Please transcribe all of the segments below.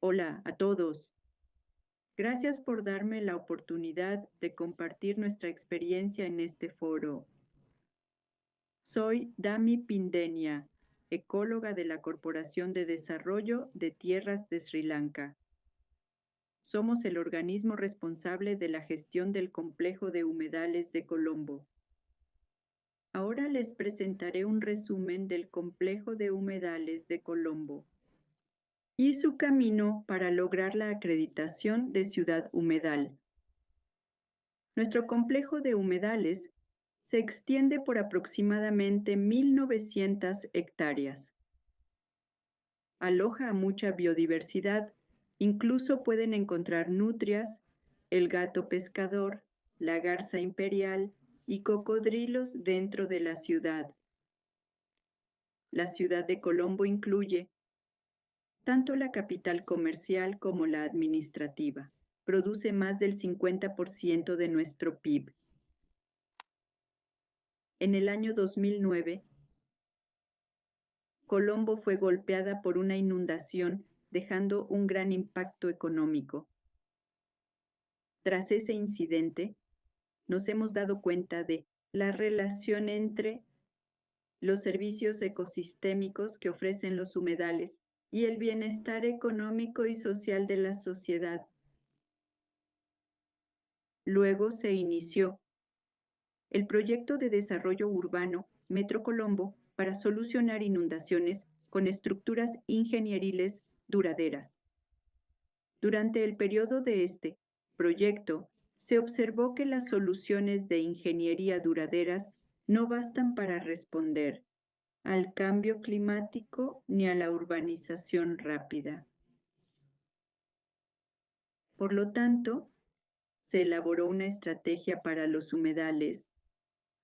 Hola a todos. Gracias por darme la oportunidad de compartir nuestra experiencia en este foro. Soy Dami Pindenia, ecóloga de la Corporación de Desarrollo de Tierras de Sri Lanka. Somos el organismo responsable de la gestión del complejo de humedales de Colombo. Ahora les presentaré un resumen del complejo de humedales de Colombo y su camino para lograr la acreditación de ciudad humedal. Nuestro complejo de humedales se extiende por aproximadamente 1.900 hectáreas. Aloja a mucha biodiversidad, incluso pueden encontrar nutrias, el gato pescador, la garza imperial y cocodrilos dentro de la ciudad. La ciudad de Colombo incluye tanto la capital comercial como la administrativa. Produce más del 50% de nuestro PIB. En el año 2009, Colombo fue golpeada por una inundación, dejando un gran impacto económico. Tras ese incidente, nos hemos dado cuenta de la relación entre los servicios ecosistémicos que ofrecen los humedales y el bienestar económico y social de la sociedad. Luego se inició el proyecto de desarrollo urbano Metro Colombo para solucionar inundaciones con estructuras ingenieriles duraderas. Durante el periodo de este proyecto, se observó que las soluciones de ingeniería duraderas no bastan para responder al cambio climático ni a la urbanización rápida. Por lo tanto, se elaboró una estrategia para los humedales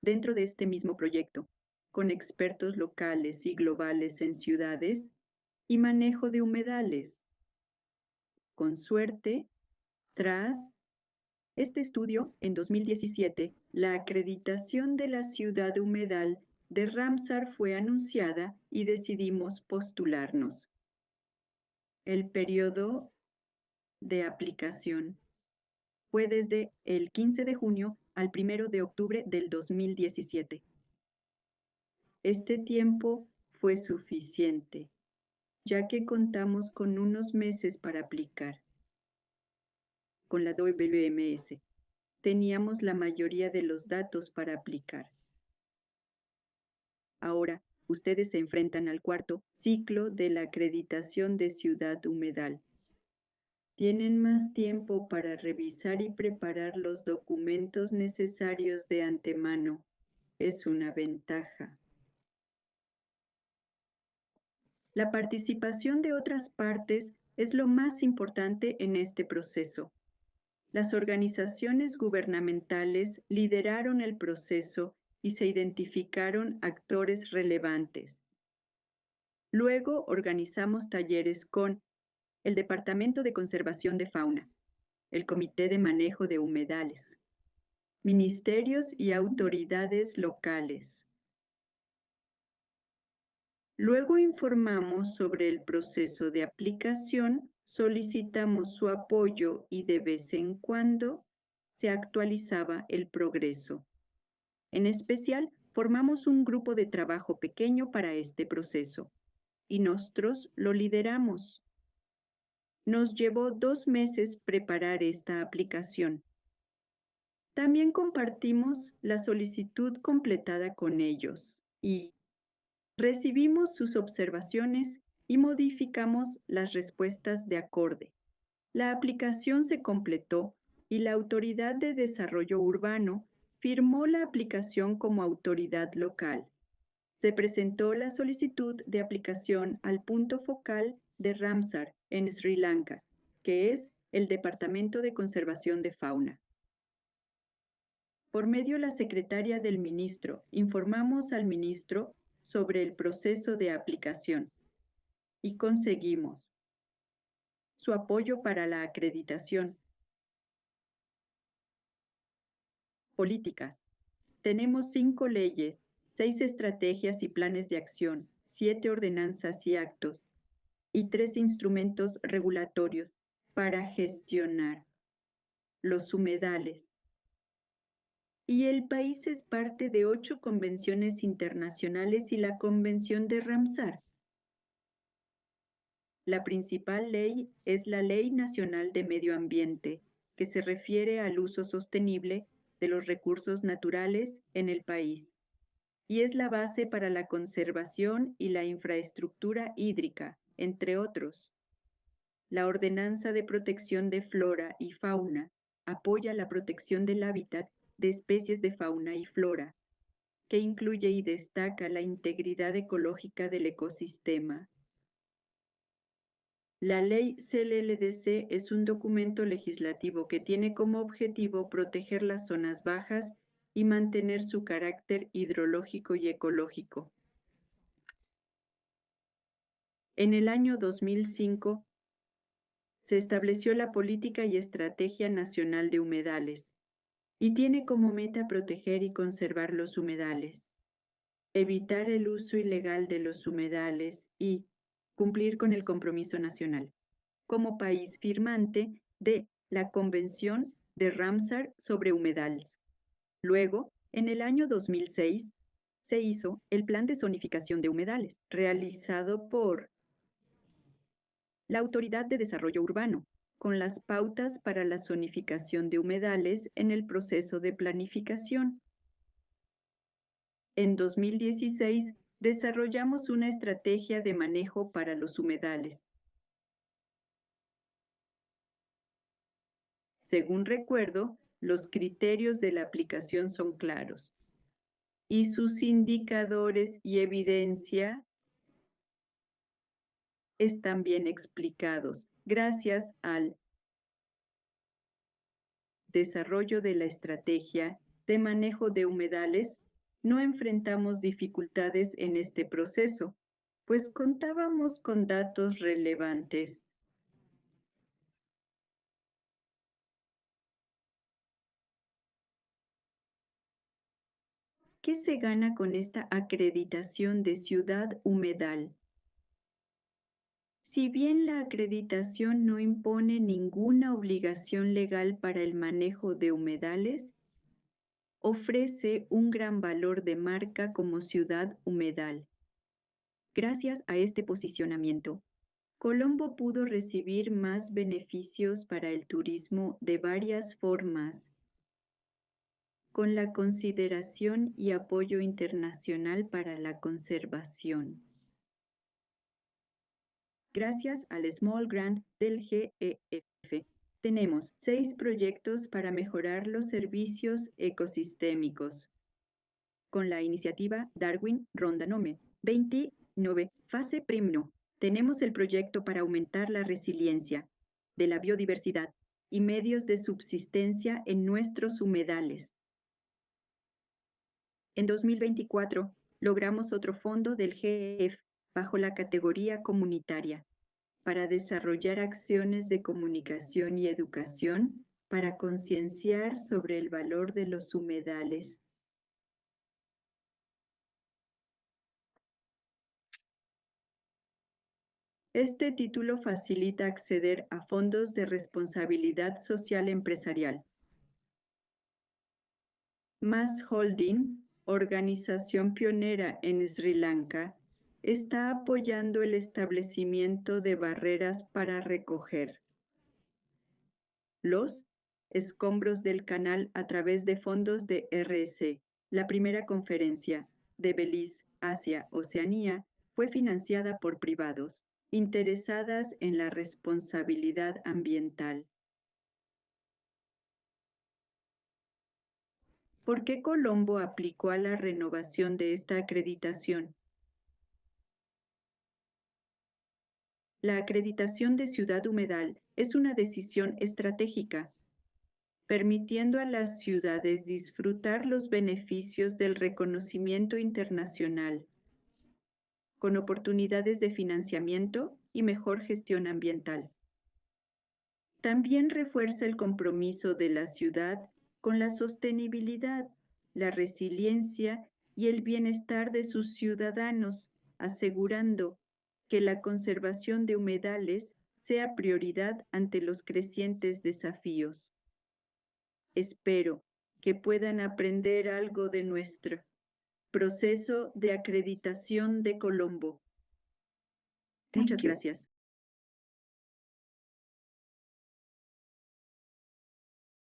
dentro de este mismo proyecto, con expertos locales y globales en ciudades y manejo de humedales. Con suerte, tras este estudio, en 2017, la acreditación de la ciudad humedal de Ramsar fue anunciada y decidimos postularnos. El periodo de aplicación fue desde el 15 de junio al 1 de octubre del 2017. Este tiempo fue suficiente, ya que contamos con unos meses para aplicar. Con la WMS, teníamos la mayoría de los datos para aplicar. Ahora, ustedes se enfrentan al cuarto ciclo de la acreditación de ciudad humedal. Tienen más tiempo para revisar y preparar los documentos necesarios de antemano. Es una ventaja. La participación de otras partes es lo más importante en este proceso. Las organizaciones gubernamentales lideraron el proceso y se identificaron actores relevantes. Luego organizamos talleres con el Departamento de Conservación de Fauna, el Comité de Manejo de Humedales, ministerios y autoridades locales. Luego informamos sobre el proceso de aplicación, solicitamos su apoyo y de vez en cuando se actualizaba el progreso. En especial, formamos un grupo de trabajo pequeño para este proceso y nosotros lo lideramos. Nos llevó 2 meses preparar esta aplicación. También compartimos la solicitud completada con ellos y recibimos sus observaciones y modificamos las respuestas de acorde. La aplicación se completó y la Autoridad de Desarrollo Urbano firmó la aplicación como autoridad local. Se presentó la solicitud de aplicación al punto focal de Ramsar, en Sri Lanka, que es el Departamento de Conservación de Fauna. Por medio de la secretaria del ministro, informamos al ministro sobre el proceso de aplicación y conseguimos su apoyo para la acreditación. Políticas. Tenemos 5 leyes, 6 estrategias y planes de acción, 7 ordenanzas y actos. y 3 instrumentos regulatorios para gestionar los humedales. Y el país es parte de 8 convenciones internacionales y la Convención de Ramsar. La principal ley es la Ley Nacional de Medio Ambiente, que se refiere al uso sostenible de los recursos naturales en el país, y es la base para la conservación y la infraestructura hídrica, entre otros. La Ordenanza de Protección de Flora y Fauna apoya la protección del hábitat de especies de fauna y flora, que incluye y destaca la integridad ecológica del ecosistema. La Ley CLLDC es un documento legislativo que tiene como objetivo proteger las zonas bajas y mantener su carácter hidrológico y ecológico. En el año 2005 se estableció la Política y Estrategia Nacional de Humedales y tiene como meta proteger y conservar los humedales, evitar el uso ilegal de los humedales y cumplir con el compromiso nacional como país firmante de la Convención de Ramsar sobre humedales. Luego, en el año 2006, se hizo el Plan de Zonificación de Humedales, realizado por la Autoridad de Desarrollo Urbano, con las pautas para la zonificación de humedales en el proceso de planificación. En 2016, desarrollamos una estrategia de manejo para los humedales. Según recuerdo, los criterios de la aplicación son claros y sus indicadores y evidencia están bien explicados gracias al desarrollo de la estrategia de manejo de humedales. No enfrentamos dificultades en este proceso, pues contábamos con datos relevantes. ¿Qué se gana con esta acreditación de ciudad humedal? Si bien la acreditación no impone ninguna obligación legal para el manejo de humedales, ofrece un gran valor de marca como ciudad humedal. Gracias a este posicionamiento, Colombo pudo recibir más beneficios para el turismo de varias formas, con la consideración y apoyo internacional para la conservación. Gracias al Small Grant del GEF, tenemos 6 proyectos para mejorar los servicios ecosistémicos. Con la iniciativa Darwin Ronda Nome 29, fase primero, tenemos el proyecto para aumentar la resiliencia de la biodiversidad y medios de subsistencia en nuestros humedales. En 2024, logramos otro fondo del GEF bajo la categoría comunitaria para desarrollar acciones de comunicación y educación para concienciar sobre el valor de los humedales. Este título facilita acceder a fondos de responsabilidad social empresarial. Mass Holding, organización pionera en Sri Lanka, está apoyando el establecimiento de barreras para recoger los escombros del canal a través de fondos de RC. La primera conferencia de Belice, Asia, Oceanía fue financiada por privados interesadas en la responsabilidad ambiental. ¿Por qué Colombo aplicó a la renovación de esta acreditación? La acreditación de ciudad humedal es una decisión estratégica, permitiendo a las ciudades disfrutar los beneficios del reconocimiento internacional, con oportunidades de financiamiento y mejor gestión ambiental. También refuerza el compromiso de la ciudad con la sostenibilidad, la resiliencia y el bienestar de sus ciudadanos, asegurando que la conservación de humedales sea prioridad ante los crecientes desafíos. Espero que puedan aprender algo de nuestro proceso de acreditación de Colombo. Muchas Thank you. gracias.